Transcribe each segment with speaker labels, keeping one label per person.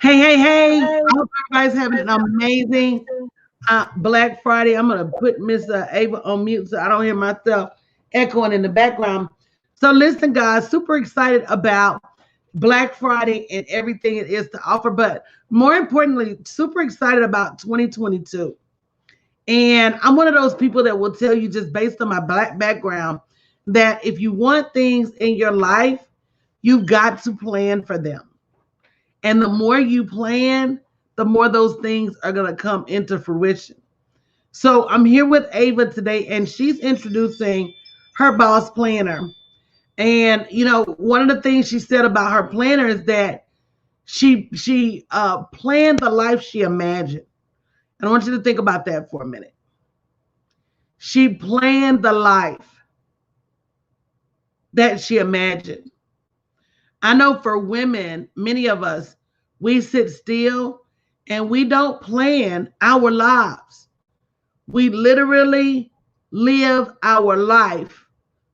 Speaker 1: Hey, hey, hey. I hope everybody's having an amazing Black Friday. I'm going to put Miss Ava on mute so I don't hear myself echoing in the background. So, listen, guys, super excited about Black Friday and everything it is to offer. But more importantly, super excited about 2022. And I'm one of those people that will tell you, just based on my Black background, that if you want things in your life, you've got to plan for them. And the more you plan, the more those things are going to come into fruition. So I'm here with Ava today, and she's introducing her boss planner. And one of the things she said about her planner is that she planned the life she imagined. And I want you to think about that for a minute. She planned the life that she imagined. I know for women, many of us, we sit still and we don't plan our lives. We literally live our life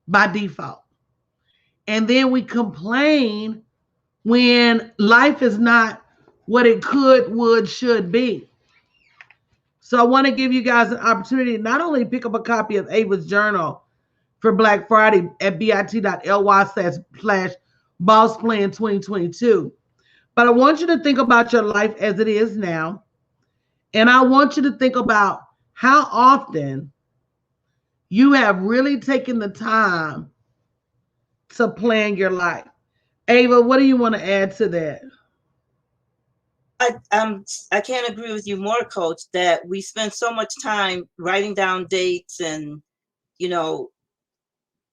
Speaker 1: by default. And then we complain when life is not what it could, would, should be. So I want to give you guys an opportunity to not only pick up a copy of Ava's journal for Black Friday at bit.ly/slash boss plan 2022. But I want you to think about your life as it is now. And I want you to think about how often you have really taken the time to plan your life. Ava, what do you want to add to that?
Speaker 2: I can't agree with you more, Coach, that we spend so much time writing down dates and, you know,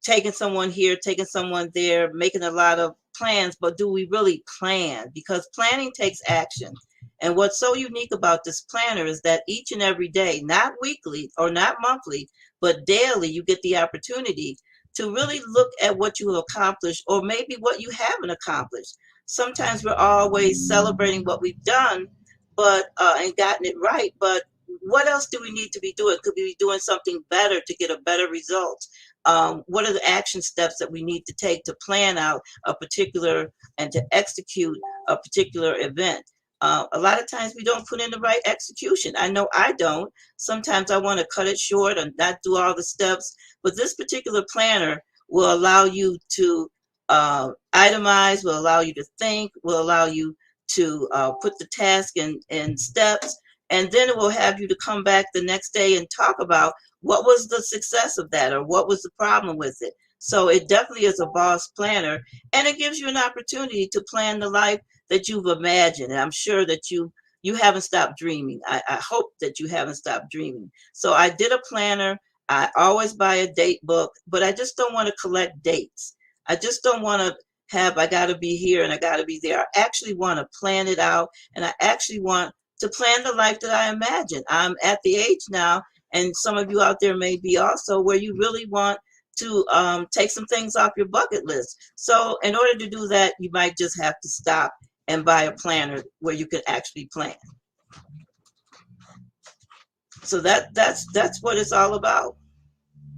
Speaker 2: taking someone here, taking someone there, making a lot of plans, but do we really plan? Because planning takes action. And what's so unique about this planner is that each and every day, not weekly or not monthly, but daily, you get the opportunity to really look at what you have accomplished or maybe what you haven't accomplished. Sometimes we're always celebrating what we've done, but and gotten it right, but what else do we need to be doing? Could we be doing something better to get a better result? What are the action steps that we need to take to plan out a particular and to execute a particular event? A lot of times we don't put in the right execution. I know I don't. Sometimes I want to cut it short and not do all the steps, but this particular planner will allow you to itemize, will allow you to think, will allow you to put the task in steps, and then it will have you to come back the next day and talk about what was the success of that or what was the problem with it. So it definitely is a boss planner, and it gives you an opportunity to plan the life that you've imagined. And I'm sure that you haven't stopped dreaming. I hope that you haven't stopped dreaming. So I did a planner. I always buy a date book, but I just don't want to collect dates. I just don't want to have I got to be here and I got to be there. I actually want to plan it out, and I actually want to plan the life that I imagine. I'm at the age now, and some of you out there may be also, where you really want to take some things off your bucket list. So in order to do that, you might just have to stop and buy a planner where you can actually plan. So that's what it's all about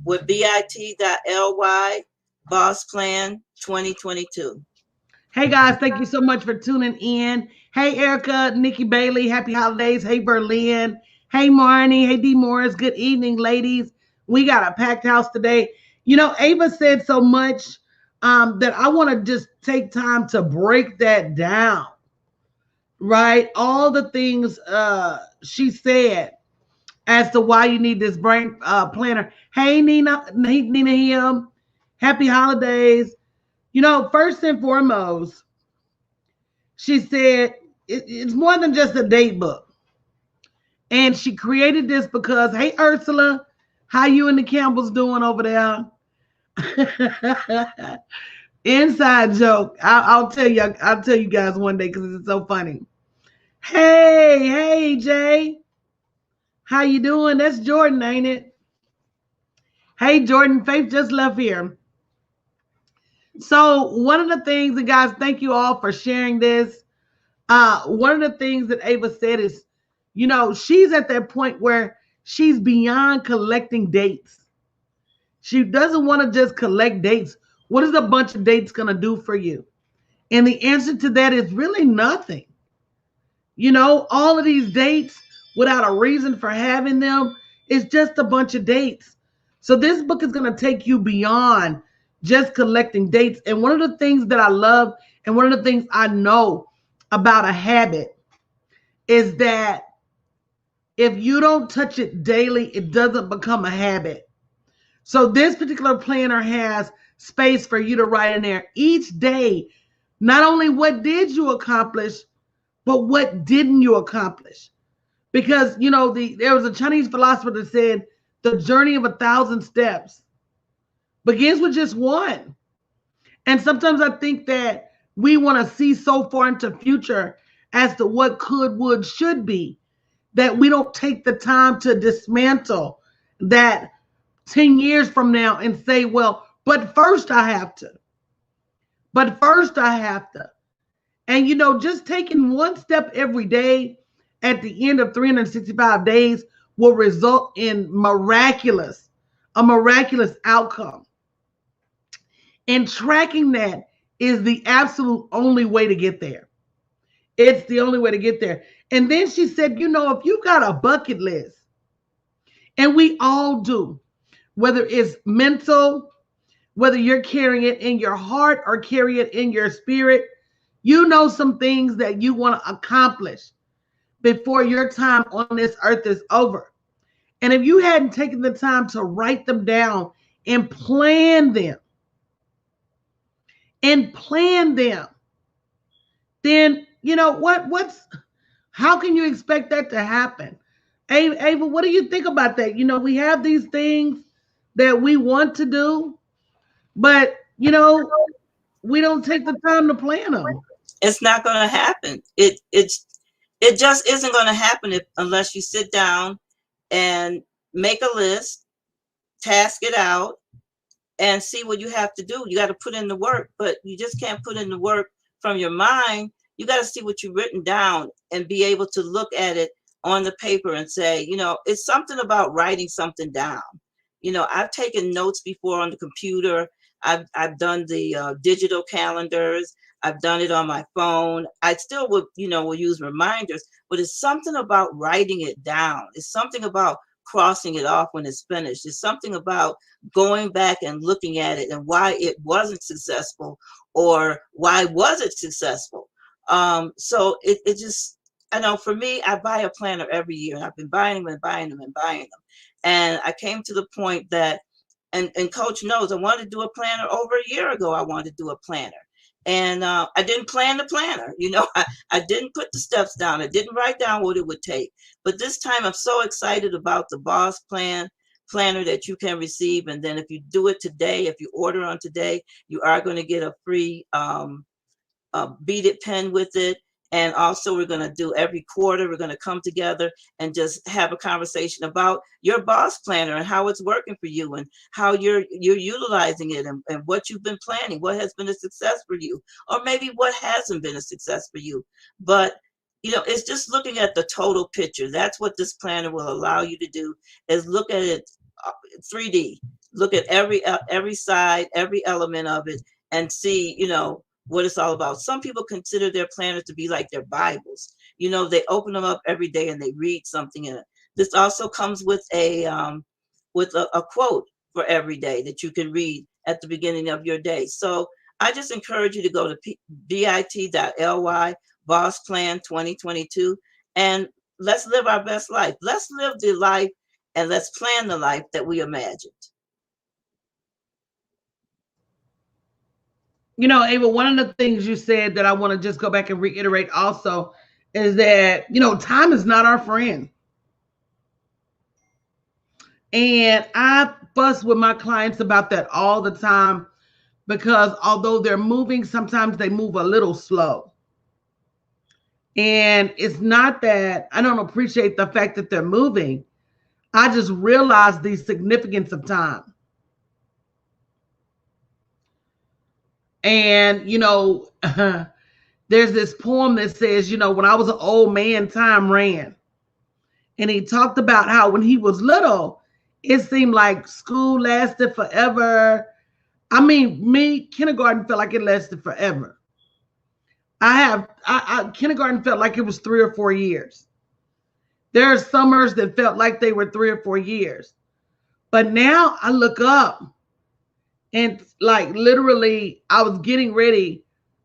Speaker 2: with bit.ly boss plan 2022.
Speaker 1: Hey guys, thank you so much for tuning in. Hey Erica, Nikki Bailey, happy holidays. Hey Berlin. Hey Marnie. Hey D Morris. Good evening, ladies. We got a packed house today. Ava said so much that I want to just take time to break that down. Right? All the things she said as to why you need this brain planner. Hey Nina Him. Happy holidays. First and foremost, she said it's more than just a date book. And she created this because, hey, Ursula, how you and the Campbells doing over there? Inside joke. I'll tell you. I'll tell you guys one day because it's so funny. Hey, Jay, how you doing? That's Jordan, ain't it? Hey, Jordan, Faith just left here. So one of the things, and guys, thank you all for sharing this. One of the things that Ava said is, she's at that point where she's beyond collecting dates. She doesn't want to just collect dates. What is a bunch of dates going to do for you? And the answer to that is really nothing. You know, all of these dates without a reason for having them is just a bunch of dates. So this book is going to take you beyond just collecting dates. And one of the things that I love and one of the things I know about a habit is that if you don't touch it daily, it doesn't become a habit. So this particular planner has space for you to write in there each day, not only what did you accomplish, but what didn't you accomplish? Because, you know, there was a Chinese philosopher that said the journey of 1,000 steps begins with just one. And sometimes I think that we want to see so far into future as to what could, would, should be, that we don't take the time to dismantle that 10 years from now and say, well, but first I have to. But first I have to. And, you know, just taking one step every day at the end of 365 days will result in a miraculous outcome. And tracking that is the absolute only way to get there. It's the only way to get there. And then she said, you know, if you got a bucket list, and we all do, whether it's mental, whether you're carrying it in your heart or carry it in your spirit, you know some things that you want to accomplish before your time on this earth is over. And if you hadn't taken the time to write them down and plan them, then, you know, how can you expect that to happen? Ava, what do you think about that? You know, we have these things that we want to do, but, you know, we don't take the time to plan them.
Speaker 2: It's not going to happen. It just isn't going to happen unless you sit down and make a list, task it out, and see what you have to do. You got to put in the work, but you just can't put in the work from your mind. You got to see what you've written down and be able to look at it on the paper and say, you know, it's something about writing something down. You know, I've taken notes before on the computer. I've done the digital calendars. I've done it on my phone. I still will use reminders, but it's something about writing it down. It's something about crossing it off when it's finished. It's something about going back and looking at it and why it wasn't successful or why was it successful. So it just, I know for me, I buy a planner every year, and I've been buying them and buying them and buying them. And I came to the point that, and Coach knows, I wanted to do a planner over a year ago. I wanted to do a planner. And I didn't plan the planner. You know, I didn't put the steps down. I didn't write down what it would take. But this time I'm so excited about the Boss planner that you can receive. And then if you do it today, if you order on today, you are going to get a free beaded pen with it. And also we're going to do every quarter, we're going to come together and just have a conversation about your Boss planner and how it's working for you and how you're utilizing it and what you've been planning, what has been a success for you, or maybe what hasn't been a success for you. But, you know, it's just looking at the total picture. That's what this planner will allow you to do, is look at it 3D, look at every side, every element of it, and see, you know, what it's all about. Some people consider their planners to be like their Bibles. You know, they open them up every day and they read something in it. This also comes with a quote for every day that you can read at the beginning of your day. So I just encourage you to go to bit.ly Boss Plan 2022 and let's live our best life. Let's live the life and let's plan the life that we imagined.
Speaker 1: You know, Ava, one of the things you said that I want to just go back and reiterate also is that, you know, time is not our friend. And I fuss with my clients about that all the time, because although they're moving, sometimes they move a little slow. And it's not that I don't appreciate the fact that they're moving. I just realize the significance of time. And, you know, there's this poem that says, you know, when I was an old man, time ran. And he talked about how when he was little, it seemed like school lasted forever. I mean, kindergarten felt like it lasted forever. Kindergarten felt like it was 3 or 4 years. There are summers that felt like they were 3 or 4 years. But now I look up and like literally I was getting ready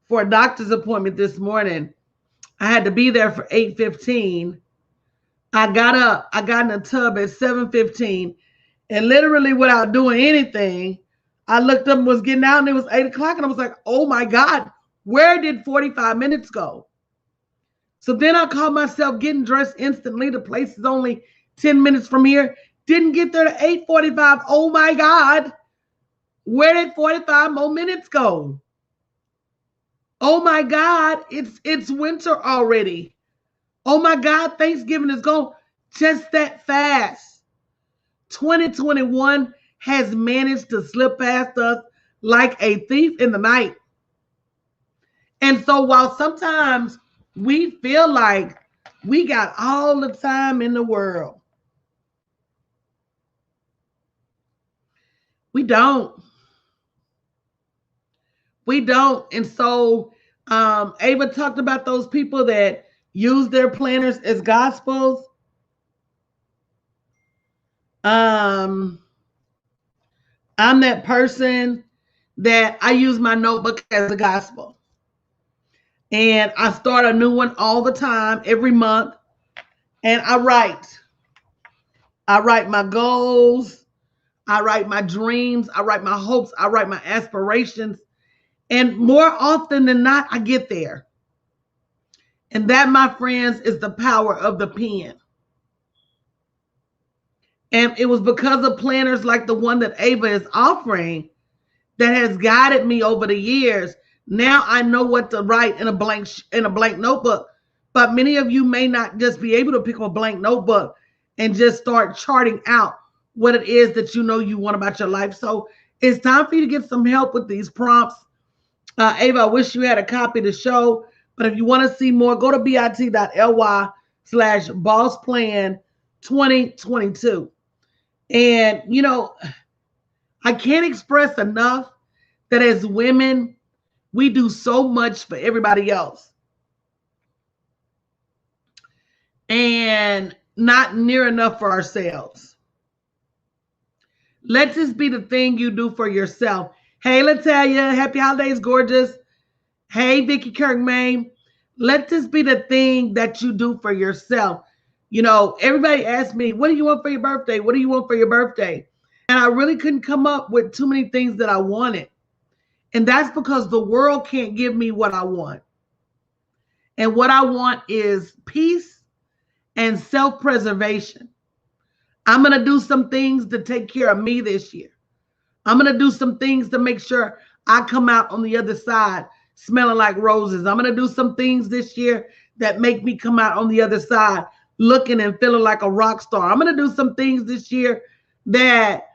Speaker 1: for a doctor's appointment this morning. I had to be there for 8:15. I got up, I got in the tub at 7:15, and literally without doing anything, I looked up and was getting out, and it was 8 o'clock, and I was like, oh my God, where did 45 minutes go? So then I called myself getting dressed instantly. The place is only 10 minutes from here. Didn't get there to 8:45. Oh my God, where did 45 more minutes go? Oh my God, it's winter already. Oh my God, Thanksgiving is gone just that fast. 2021 has managed to slip past us like a thief in the night. And so while sometimes we feel like we got all the time in the world, we don't. We don't. And so Ava talked about those people that use their planners as gospels. I'm that person that I use my notebook as a gospel. And I start a new one all the time, every month. And I write. I write my goals. I write my dreams. I write my hopes. I write my aspirations. And more often than not, I get there. And that, my friends, is the power of the pen. And it was because of planners like the one that Ava is offering that has guided me over the years. Now I know what to write in a blank notebook. But many of you may not just be able to pick up a blank notebook and just start charting out what it is that you know you want about your life. So it's time for you to get some help with these prompts. Ava, I wish you had a copy to show, but if you want to see more, go to bit.ly/bossplan2022. And, you know, I can't express enough that as women, we do so much for everybody else and not near enough for ourselves. Let this be the thing you do for yourself. Hey, Latalia, happy holidays, gorgeous. Hey, Vicky Kirkman. Let this be the thing that you do for yourself. You know, everybody asks me, what do you want for your birthday? What do you want for your birthday? And I really couldn't come up with too many things that I wanted. And that's because the world can't give me what I want. And what I want is peace and self-preservation. I'm going to do some things to take care of me this year. I'm going to do some things to make sure I come out on the other side smelling like roses. I'm going to do some things this year that make me come out on the other side looking and feeling like a rock star. I'm going to do some things this year that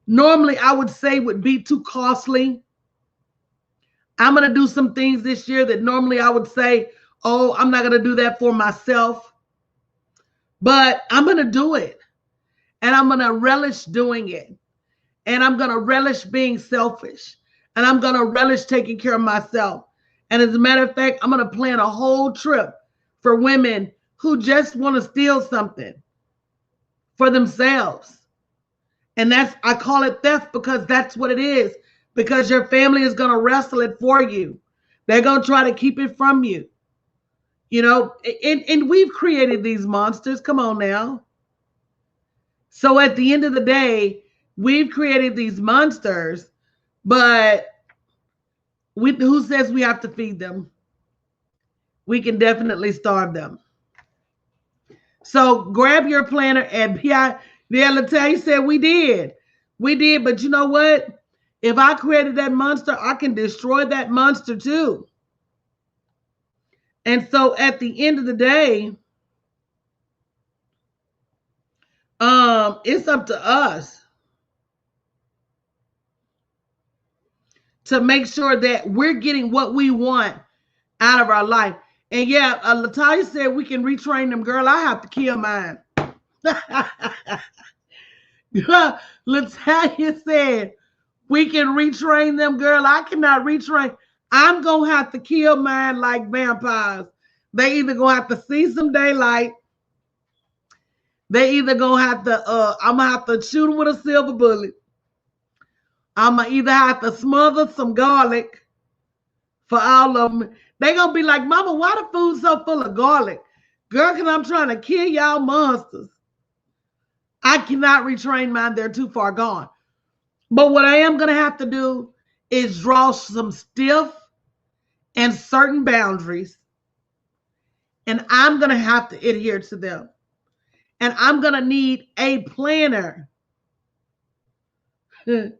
Speaker 1: normally I would say would be too costly. I'm going to do some things this year that normally I would say, oh, I'm not going to do that for myself. But I'm going to do it. And I'm going to relish doing it. And I'm going to relish being selfish. And I'm going to relish taking care of myself. And as a matter of fact, I'm going to plan a whole trip for women who just want to steal something for themselves. And I call it theft because that's what it is. Because your family is going to wrestle it for you. They're going to try to keep it from you. You know, and we've created these monsters. Come on now. So at the end of the day, we've created these monsters, but who says we have to feed them? We can definitely starve them. So grab your planner and Latalia said we did. We did, but you know what? If I created that monster, I can destroy that monster too. And so at the end of the day, it's up to us to make sure that we're getting what we want out of our life. And yeah, Latalia said we can retrain them. Girl, I have to kill mine. Latalia said we can retrain them. Girl, I cannot retrain. I'm gonna have to kill mine like vampires. They either gonna have to see some daylight. They either gonna have to. I'm gonna have to shoot them with a silver bullet. I'm gonna either have to smother some garlic for all of them. They gonna be like, "Mama, why the food so full of garlic?" Girl, because I'm trying to kill y'all monsters. I cannot retrain mine; they're too far gone. But what I am gonna have to do is draw some stiff and certain boundaries, and I'm going to have to adhere to them. And I'm going to need a planner. Right,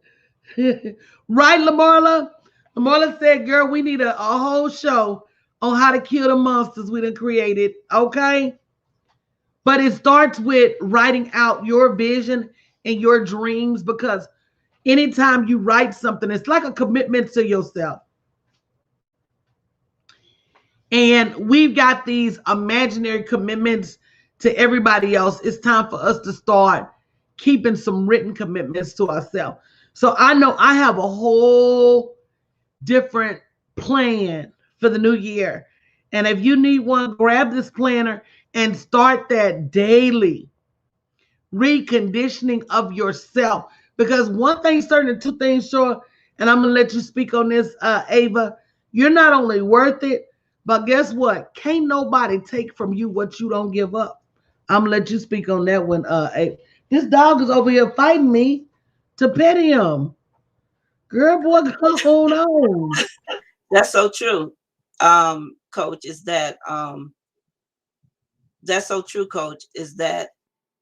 Speaker 1: Lamarla? Lamarla said, girl, we need a whole show on how to kill the monsters we done created, okay? But it starts with writing out your vision and your dreams, because anytime you write something, it's like a commitment to yourself. And we've got these imaginary commitments to everybody else. It's time for us to start keeping some written commitments to ourselves. So I know I have a whole different plan for the new year. And if you need one, grab this planner and start that daily reconditioning of yourself. Because one thing certain and two things sure, and I'm going to let you speak on this, Ava, you're not only worth it, but guess what? Can't nobody take from you what you don't give up. I'm gonna let you speak on that one. This dog is over here fighting me to pet him. Girl, what's going on?
Speaker 2: That's so true, Coach. That's so true, Coach. Is that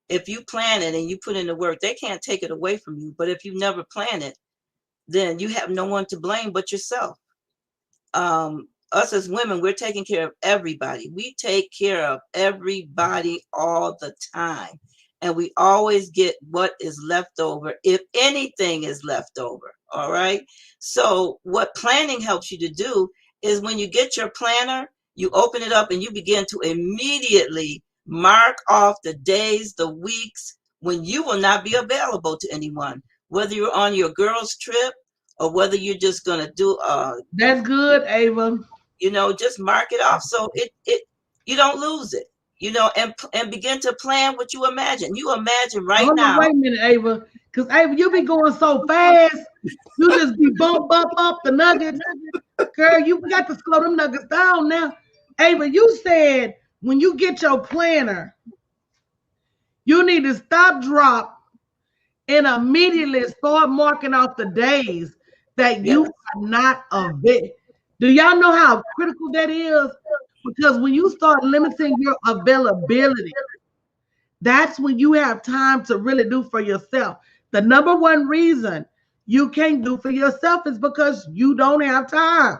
Speaker 2: if you plan it and you put in the work, they can't take it away from you. But if you never plan it, then you have no one to blame but yourself. Us as women, we're taking care of everybody. We take care of everybody all the time. And we always get what is left over, if anything is left over. All right. So what planning helps you to do is when you get your planner, you open it up and you begin to immediately mark off the days, the weeks when you will not be available to anyone, whether you're on your girls' trip or whether you're just going to do
Speaker 1: that's good, Ava.
Speaker 2: You know, just mark it off so it you don't lose it, you know, and begin to plan what you imagine. You imagine right now.
Speaker 1: Wait a minute, Ava, because Ava, you be going so fast. You just be bump the nuggets. Girl, you got to slow them nuggets down now. Ava, you said when you get your planner, you need to stop, drop, and immediately start marking off the days that you are not available. Do y'all know how critical that is? Because when you start limiting your availability, that's when you have time to really do for yourself. The number one reason you can't do for yourself is because you don't have time.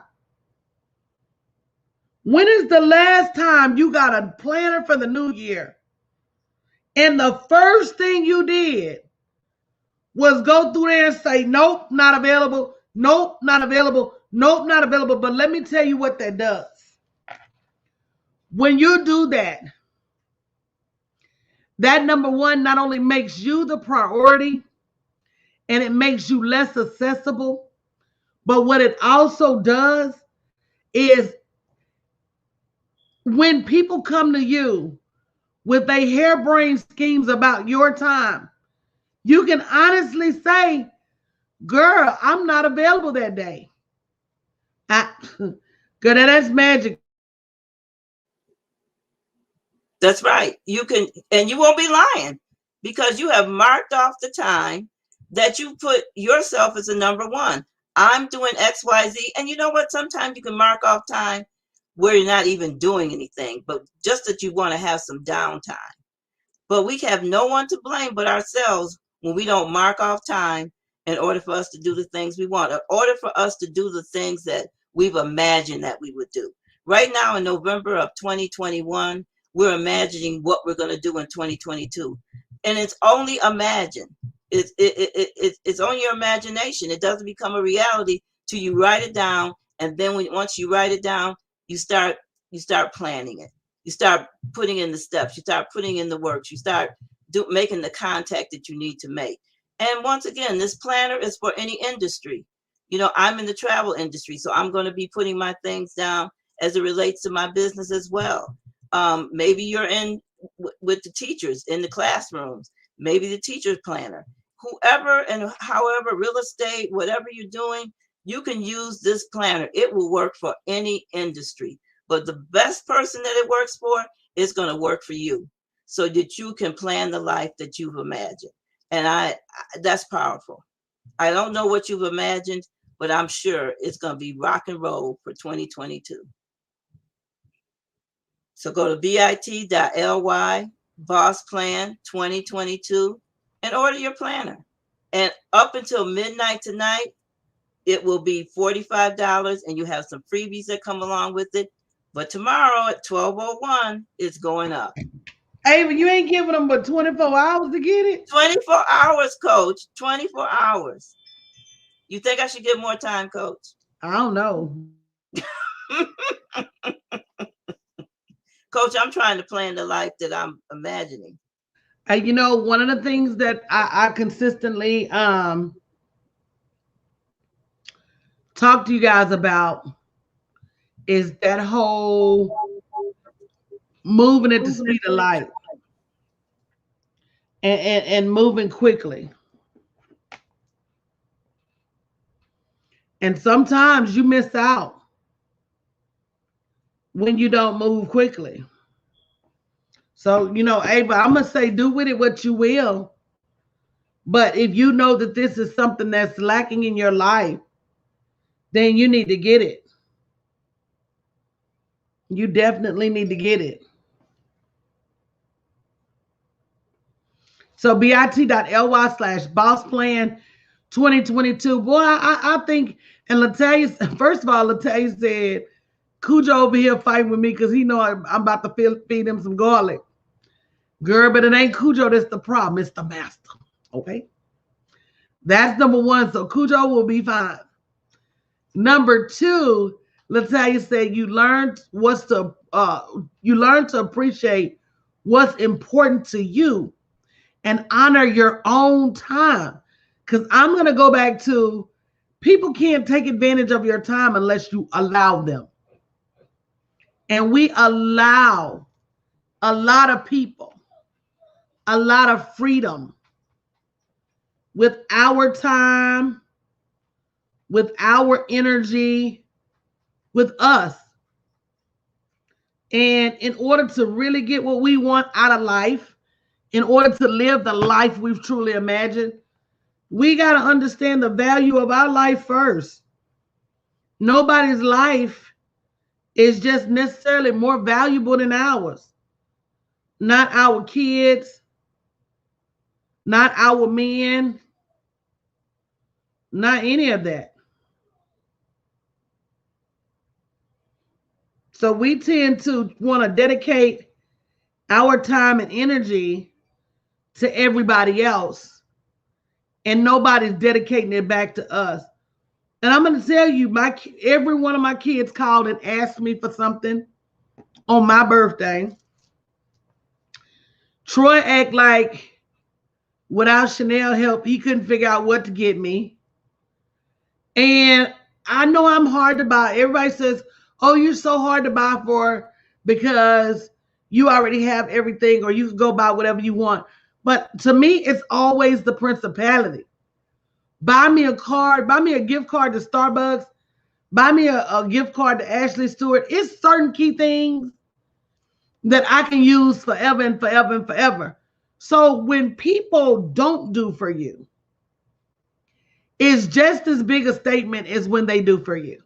Speaker 1: When is the last time you got a planner for the new year and the first thing you did was go through there and say, nope, not available, nope, not available, nope, not available. But let me tell you what that does. When you do that, that number one not only makes you the priority and it makes you less accessible, but what it also does is when people come to you with their harebrained schemes about your time, you can honestly say, girl, I'm not available that day. Girl, that's magic.
Speaker 2: That's right. You can, and you won't be lying because you have marked off the time that you put yourself as a number one. I'm doing X, Y, Z. And you know what? Sometimes you can mark off time where you're not even doing anything, but just that you want to have some downtime. But we have no one to blame but ourselves when we don't mark off time in order for us to do the things we want, in order for us to do the things that we've imagined that we would do. Right now in November of 2021, we're imagining what we're going to do in 2022. And it's only imagine. It's on your imagination. It doesn't become a reality till you write it down. And then once you write it down, you start planning it. You start putting in the steps. You start putting in the works. You start making the contact that you need to make. And once again, this planner is for any industry. You know, I'm in the travel industry, so I'm going to be putting my things down as it relates to my business as well. Maybe you're in with the teachers in the classrooms, maybe the teacher's planner, whoever and however, real estate, whatever you're doing, you can use this planner. It will work for any industry, but the best person that it works for is going to work for you so that you can plan the life that you've imagined. And that's powerful. I don't know what you've imagined, but I'm sure it's going to be rock and roll for 2022. So go to bit.ly Boss Plan 2022 and order your planner. And up until midnight tonight, it will be $45, and you have some freebies that come along with it. But tomorrow at 12:01, it's going up.
Speaker 1: Ava, you ain't giving them but 24 hours to get it?
Speaker 2: 24 hours, Coach. 24 hours. You think I should give more time, Coach?
Speaker 1: I don't know.
Speaker 2: Coach, I'm trying to plan the life that I'm imagining.
Speaker 1: You know, one of the things that I consistently talk to you guys about is that whole moving at the speed of light and moving quickly. And sometimes you miss out when you don't move quickly. So, you know, Ava, I'm going to say do with it what you will. But if you know that this is something that's lacking in your life, then you need to get it. You definitely need to get it. So bit.ly/BossPlan 2022. Boy, I think, and Latalia, first of all, Latalia said, Cujo over here fighting with me because he know I'm about to feed him some garlic. Girl, but it ain't Cujo that's the problem. It's the master. Okay? That's number one. So Cujo will be fine. Number two, Latalia said you learn to appreciate what's important to you and honor your own time. Because I'm going to go back to people can't take advantage of your time unless you allow them. And we allow a lot of people a lot of freedom with our time, with our energy, with us. And in order to really get what we want out of life, in order to live the life we've truly imagined, we got to understand the value of our life first. Nobody's life is just necessarily more valuable than ours. Not our kids, not our men, not any of that. So we tend to want to dedicate our time and energy to everybody else, and nobody's dedicating it back to us. And I'm going to tell you, every one of my kids called and asked me for something on my birthday. Troy act like without Chanel help, he couldn't figure out what to get me. And I know I'm hard to buy. Everybody says, oh, you're so hard to buy for because you already have everything, or you can go buy whatever you want. But to me, it's always the principality. Buy me a card, buy me a gift card to Starbucks, buy me a gift card to Ashley Stewart. It's certain key things that I can use forever and forever and forever. So when people don't do for you, it's just as big a statement as when they do for you.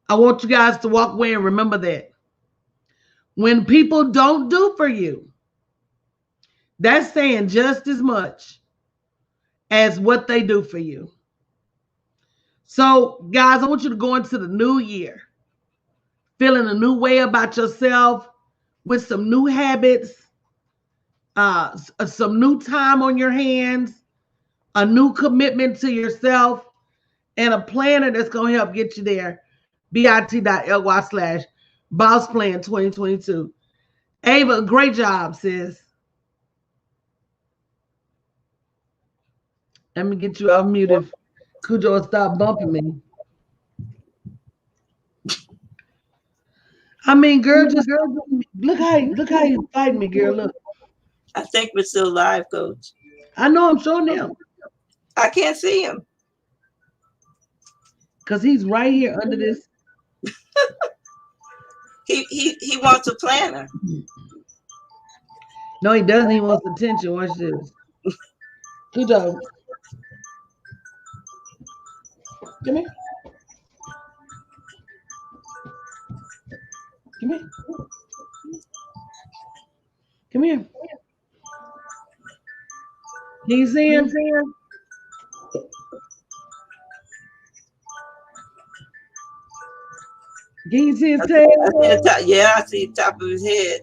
Speaker 1: I want you guys to walk away and remember that. When people don't do for you, that's saying just as much as what they do for you. So, guys, I want you to go into the new year feeling a new way about yourself, with some new habits, some new time on your hands, a new commitment to yourself, and a planner that's going to help get you there. bit.ly/BossPlan 2022. Ava, great job, sis. Let me get you unmuted Cujo, stop bumping me. I mean, girl, just look how you fighting me, girl. Look,
Speaker 2: I think we're still live, Coach.
Speaker 1: I know I'm showing him
Speaker 2: I can't see him.
Speaker 1: because he's right here under this.
Speaker 2: He wants a planner.
Speaker 1: No, he doesn't. He wants attention. Watch this. Cujo, come here. Come here. Come here. Can you see him? Can you see his tail?
Speaker 2: I see the top, yeah, I see the top of his head.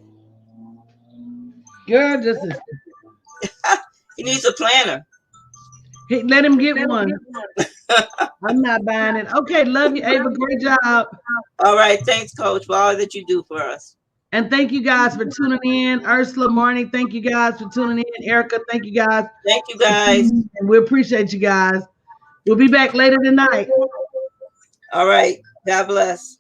Speaker 1: Girl, just
Speaker 2: He needs a planner.
Speaker 1: hey, let him get one. I'm not buying it. Okay, love you, Ava. Great job.
Speaker 2: All right, thanks, Coach, for all that you do for us.
Speaker 1: And thank you guys for tuning in. Ursula, Marnie, thank you guys for tuning in. Erica, thank you guys.
Speaker 2: Thank you, guys.
Speaker 1: And we appreciate you guys. We'll be back later tonight.
Speaker 2: All right. God bless.